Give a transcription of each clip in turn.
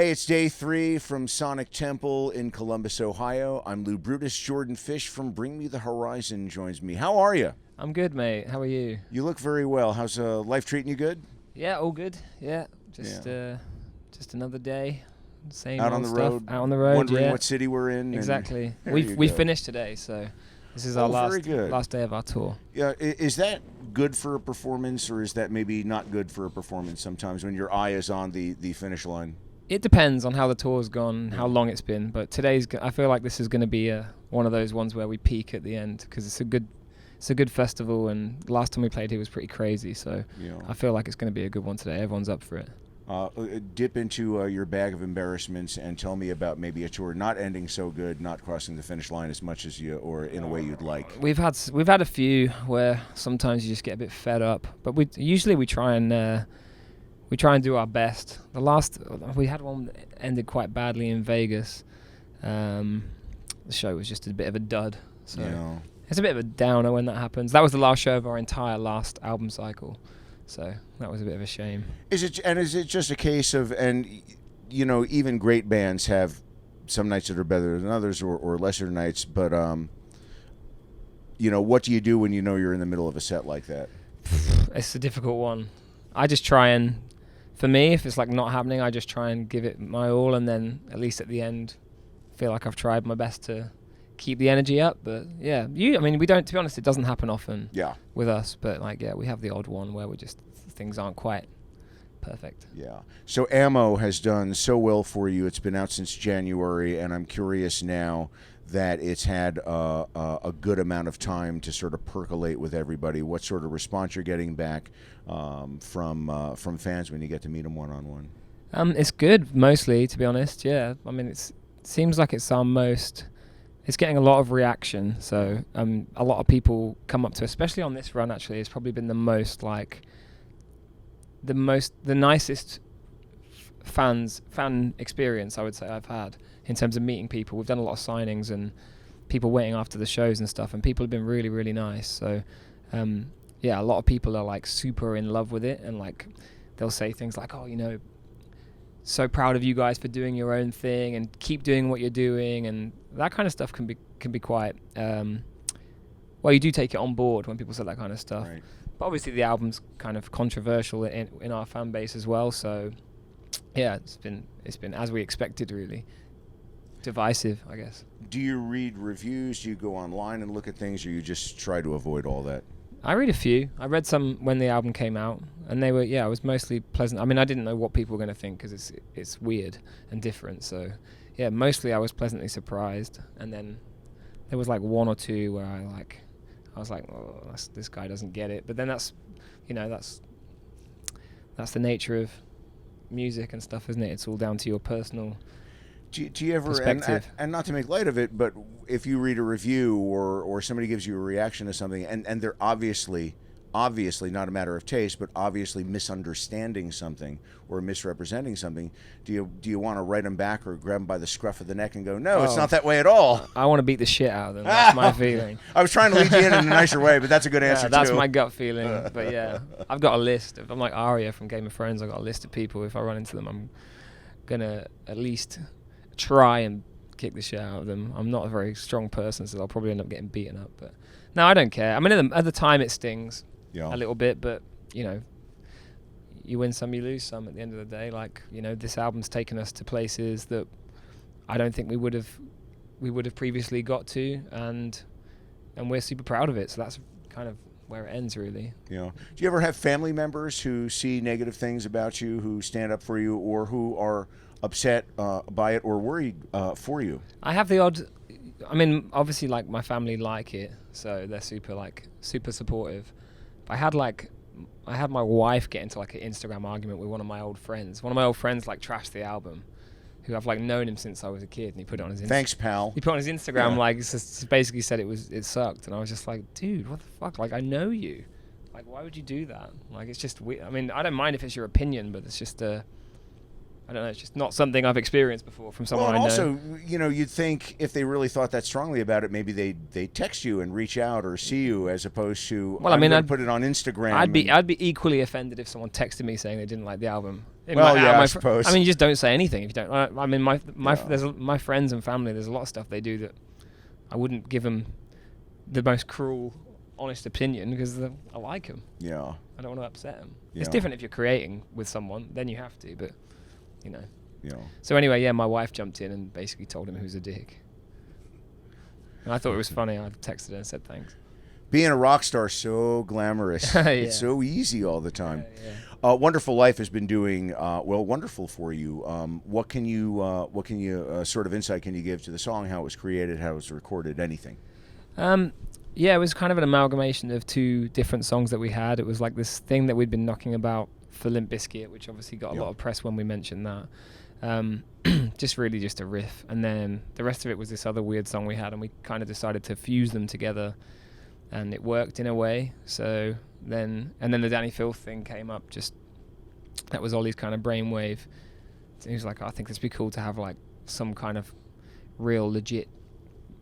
Hey, it's day 3 from Sonic Temple in Columbus, Ohio. I'm Lou Brutus. Jordan Fish from Bring Me the Horizon joins me. How are you? I'm good, mate. How are you? You look very well. How's life treating you good? Yeah, all good. Yeah, just another day. Same Out old on the stuff. road. Out on the road. Wondering yeah. what city we're in. Exactly. And We finished today, so this is our very good. last day of our tour. Yeah, is that good for a performance, or is that maybe not good for a performance sometimes when your eye is on the finish line? It depends on how the tour's gone, how long it's been. But I feel like this is going to be one of those ones where we peak at the end because it's a good festival. And last time we played here was pretty crazy. So I feel like it's going to be a good one today. Everyone's up for it. Dip into your bag of embarrassments and tell me about maybe a tour not ending so good, not crossing the finish line as much as you, or in a way you'd like. We've had a few where sometimes you just get a bit fed up, but we try and do our best. We had one that ended quite badly in Vegas. The show was just a bit of a dud. So it's a bit of a downer when that happens. That was the last show of our entire last album cycle. So that was a bit of a shame. Is it just a case of, and even great bands have some nights that are better than others or lesser nights, but what do you do when you're in the middle of a set like that? It's a difficult one. I just try and, for me, if it's like not happening, I just try and give it my all, and then at least at the end feel like I've tried my best to keep the energy up. But we don't, to be honest, it doesn't happen often with us, but we have the odd one where things aren't quite perfect. So Ammo has done so well for you. It's been out since January, and I'm curious now that it's had a good amount of time to sort of percolate with everybody, what sort of response you're getting back from fans when you get to meet them one-on-one. It's good, mostly, to be honest. It seems like it's getting a lot of reaction, so a lot of people come up to, especially on this run. Actually, it's probably been the nicest fan experience I would say I've had in terms of meeting people. We've done a lot of signings and people waiting after the shows and stuff, and people have been really, really nice. So a lot of people are like super in love with it, and like they'll say things like, so proud of you guys for doing your own thing and keep doing what you're doing, and that kind of stuff can be quite you do take it on board when people say that kind of stuff. Right. But obviously the album's kind of controversial in our fan base as well, so it's been as we expected, really divisive, I guess. Do you read reviews? Do you go online and look at things, or you just try to avoid all that? I read a few. I read some when the album came out, and they were I was mostly pleasant. I mean, I didn't know what people were going to think because it's weird and different. So mostly I was pleasantly surprised, and then there was like one or two where I was like, oh, this guy doesn't get it. But then that's the nature of music and stuff, isn't it? It's all down to your personal do you ever, perspective. And not to make light of it, but if you read a review or somebody gives you a reaction to something, and they're obviously not a matter of taste, but obviously misunderstanding something or misrepresenting something, do you want to write them back or grab them by the scruff of the neck and go, no, it's not that way at all? I want to beat the shit out of them. That's my feeling. I was trying to lead you in a nicer way, but that's a good answer that's too. my gut feeling. But I've got a list. If I'm like Arya from Game of Thrones, I've got a list of people. If I run into them, I'm gonna at least try and kick the shit out of them. I'm not a very strong person, so I'll probably end up getting beaten up. But no, I don't care. I mean, at the time it stings a little bit, but you win some, you lose some. At the end of the day, this album's taken us to places that I don't think we would have previously got to, and we're super proud of it. So that's kind of where it ends, really. Do you ever have family members who see negative things about you, who stand up for you, or who are upset by it or worried for you? I have the odd. I mean, obviously, my family like it, so they're super supportive. I had my wife get into an Instagram argument with one of my old friends. One of my old friends trashed the album, who I've known him since I was a kid, and he put it on his Thanks, pal. He put on his Instagram basically said it sucked, and I was just like, dude, what the fuck? I know you. Why would you do that? It's just weird. I mean, I don't mind if it's your opinion, but it's just I don't know, it's just not something I've experienced before from someone I know. Also, you'd think if they really thought that strongly about it, maybe they text you and reach out or see you, as opposed to, I'd put it on Instagram. I'd be equally offended if someone texted me saying they didn't like the album. Well, yeah, I suppose. I mean, you just don't say anything if you don't. I mean, Yeah. my friends and family. There's a lot of stuff they do that I wouldn't give them the most cruel, honest opinion because I like them. Yeah. I don't want to upset them. Yeah. It's different if you're creating with someone, then you have to. But you know. Yeah. So anyway, yeah, my wife jumped in and basically told him who's a dick. And I thought it was funny. I texted her and said thanks. Being a rock star so glamorous. Yeah. It's so easy all the time. Yeah. Wonderful Life has been doing wonderful for you. What can you sort of insight can you give to the song? How it was created, how it was recorded, anything? Yeah, it was kind of an amalgamation of two different songs that we had. It was like this thing that we'd been knocking about for Limp Bizkit, which obviously got a lot of press when we mentioned that. Just really just a riff, and then the rest of it was this other weird song we had, and we kind of decided to fuse them together, and it worked in a way. So then the Danny Filth thing came up. Just that was Ollie's kind of brainwave. He was like, I think this would be cool to have like some kind of real legit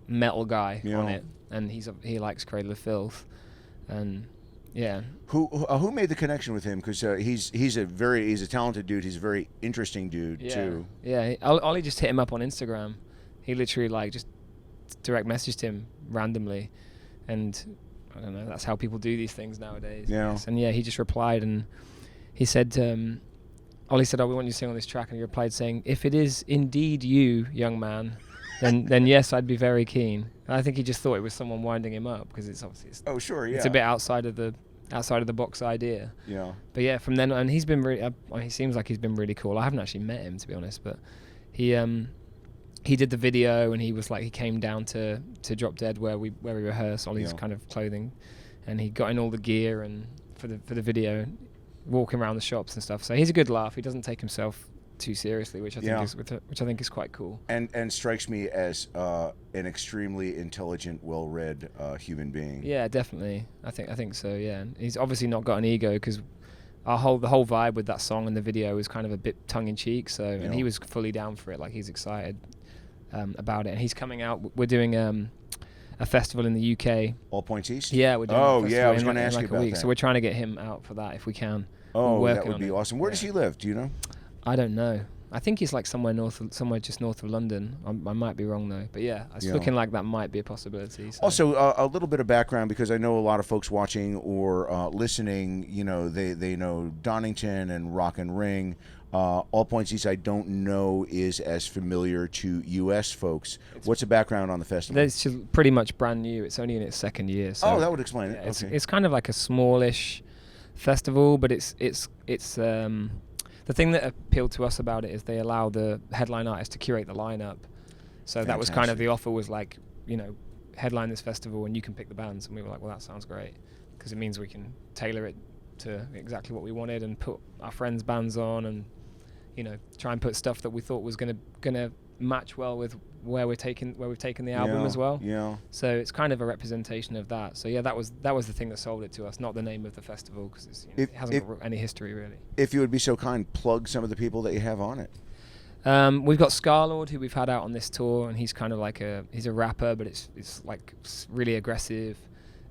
metal guy on it, and he likes Cradle of Filth, and yeah. Who made the connection with him? Because he's a talented dude. He's a very interesting dude too. Yeah, Ollie just hit him up on Instagram. He literally like just direct messaged him randomly, and I don't know. That's how people do these things nowadays. Yeah. And yeah, he just replied, and he said, Ollie said, "Oh, we want you to sing on this track," and he replied saying, "If it is indeed you, young man, then yes, I'd be very keen." And I think he just thought it was someone winding him up because it's obviously it's a bit outside of the box idea. Yeah. But yeah, from then on, he's been really. He seems like he's been really cool. I haven't actually met him, to be honest, but he did the video, and he was like, he came down to Drop Dead where we rehearse Ollie's kind of clothing, and he got in all the gear and for the video, walking around the shops and stuff. So he's a good laugh. He doesn't take himself too seriously, which I think is quite cool. And strikes me as an extremely intelligent, well-read human being. Yeah, definitely. I think so. Yeah, and he's obviously not got an ego because the whole vibe with that song and the video was kind of a bit tongue-in-cheek. So and he was fully down for it. Like he's excited about it, and he's coming out. We're doing a festival in the UK. All Points East. Yeah, we're doing. Oh yeah, I was going to ask you about that. So we're trying to get him out for that if we can. Oh, that would be awesome. Where does he live? Do you know? I don't know. I think he's like somewhere just north of London. I might be wrong though, but yeah, it's looking like that might be a possibility. So. Also, a little bit of background because I know a lot of folks watching or listening. You know, they know Donington and Rock and Ring. All Points East, I don't know is as familiar to U.S. folks. What's the background on the festival? It's just pretty much brand new. It's only in its second year. So that would explain it. Yeah, okay. It's kind of like a smallish festival, but it's the thing that appealed to us about it is they allow the headline artist to curate the lineup. So that was kind of the offer was like, you know, headline this festival and you can pick the bands. And we were like, well, that sounds great because it means we can tailor it to exactly what we wanted and put our friends' bands on and, you know, try and put stuff that we thought was gonna match well with where we've taken the album as well. Yeah. So it's kind of a representation of that. So yeah, that was the thing that sold it to us, not the name of the festival because it hasn't got any history really. If you would be so kind, plug some of the people that you have on it. We've got Scarlord, who we've had out on this tour, and he's kind of like he's a rapper, but it's like really aggressive.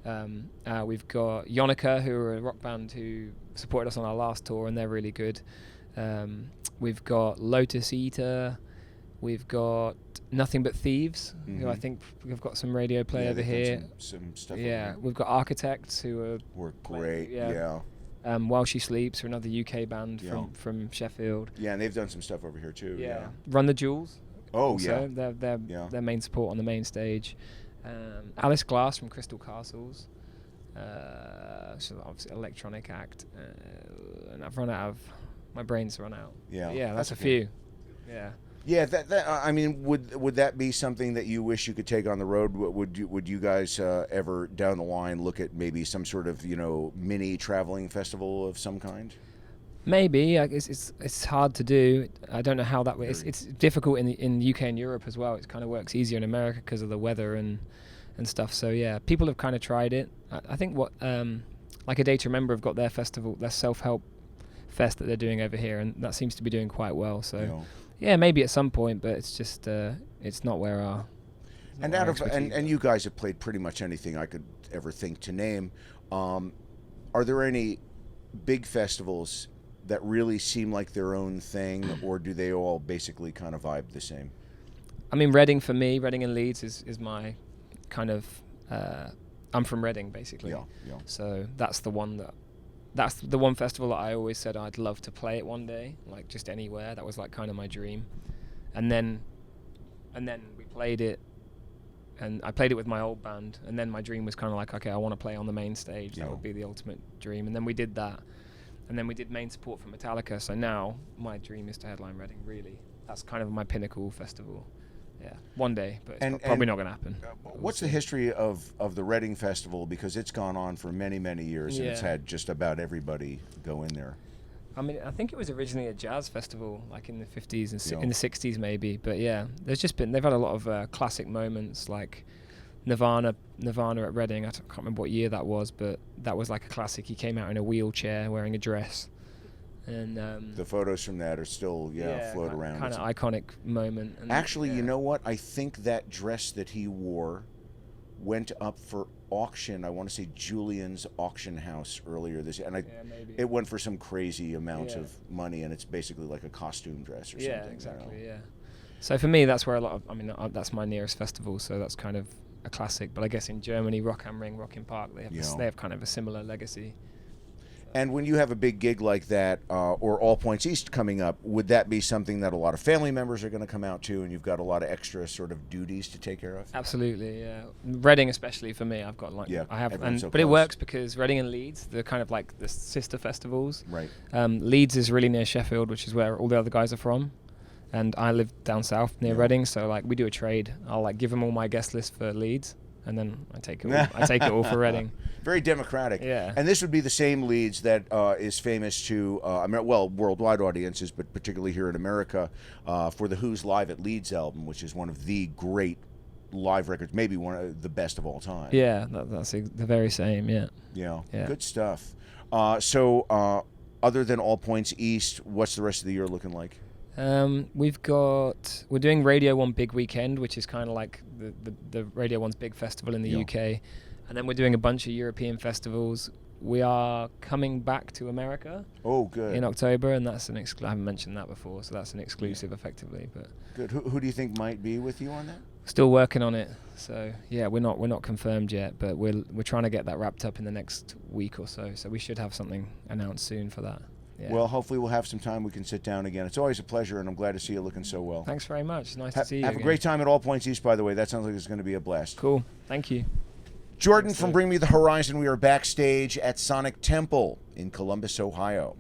We've got Yonica, who are a rock band who supported us on our last tour, and they're really good. We've got Lotus Eater. We've got Nothing But Thieves, who I think we've got some radio play over here. Some stuff. Yeah, we've got Architects, who were great. Yeah. While She Sleeps, are another UK band from Sheffield. Yeah, and they've done some stuff over here too. Yeah. Run the Jewels. Oh also, they're their main support on the main stage. Alice Glass from Crystal Castles. So obviously electronic act, and I've run out of my brain's run out. Yeah, that's a few. Yeah. Yeah, that I mean, would that be something that you wish you could take on the road? Would you guys ever down the line look at maybe some sort of mini traveling festival of some kind? Maybe it's hard to do. I don't know how that works. It's difficult in the UK and Europe as well. It kind of works easier in America because of the weather and stuff. So yeah, people have kind of tried it. I think what like A Day to Remember have got their festival, their self-help fest that they're doing over here, and that seems to be doing quite well. So. Yeah, maybe at some point, but it's just it's not where our and you guys have played pretty much anything I could ever think to name. Are there any big festivals that really seem like their own thing, or do they all basically kind of vibe the same? I mean, Reading for me, Reading and Leeds is my kind of. I'm from Reading, basically. Yeah. So that's the one festival that I always said I'd love to play it one day, like just anywhere. That was like kind of my dream. And then we played it, and I played it with my old band. And then my dream was kind of like, okay, I want to play on the main stage. That would be the ultimate dream. And then we did that. And then we did main support for Metallica. So now my dream is to headline Reading, really. That's kind of my pinnacle festival. Yeah, one day, but it's probably not going to happen. What's the history of the Reading Festival? Because it's gone on for many, many years, and it's had just about everybody go in there. I mean, I think it was originally a jazz festival, like in the 50s and in the 60s maybe. But yeah, they've had a lot of classic moments, like Nirvana at Reading. I can't remember what year that was, but that was like a classic. He came out in a wheelchair wearing a dress. And the photos from that are still float around. Kind of iconic moment. And actually, you know what? I think that dress that he wore went up for auction. I want to say Julian's auction house earlier this year, and it went for some crazy amount of money, and it's basically like a costume dress or something. Yeah, exactly. You know? Yeah. So for me, that's where that's my nearest festival. So that's kind of a classic. But I guess in Germany, Rock am Ring, Rock im Park, they have kind of a similar legacy. And when you have a big gig like that, or All Points East coming up, would that be something that a lot of family members are going to come out to, and you've got a lot of extra sort of duties to take care of? Absolutely, yeah. Reading, especially for me, I've got but it works because Reading and Leeds, they're kind of like the sister festivals. Right. Leeds is really near Sheffield, which is where all the other guys are from, and I live down south near Reading, so like we do a trade. I'll like give them all my guest list for Leeds, and then I take it all for Reading. Very democratic. Yeah. And this would be the same Leeds that is famous to, worldwide audiences, but particularly here in America, for the Who's Live at Leeds album, which is one of the great live records, maybe one of the best of all time. Yeah, that's the very same, yeah. Yeah. Good stuff. So other than All Points East, what's the rest of the year looking like? We're doing Radio 1 Big Weekend, which is kind of like the Radio 1's big festival in the UK. And then we're doing a bunch of European festivals. We are coming back to America. Oh, good. In October, and that's I haven't mentioned that before, so that's an exclusive, effectively. But good. Who do you think might be with you on that? Still working on it. So yeah, we're not confirmed yet, but we're trying to get that wrapped up in the next week or so. So we should have something announced soon for that. Yeah. Well, hopefully we'll have some time we can sit down again. It's always a pleasure, and I'm glad to see you looking so well. Thanks very much. Nice to see you. Have a great time at All Points East, by the way. That sounds like it's going to be a blast. Cool. Thank you. Jordan from Bring Me the Horizon. We are backstage at Sonic Temple in Columbus, Ohio.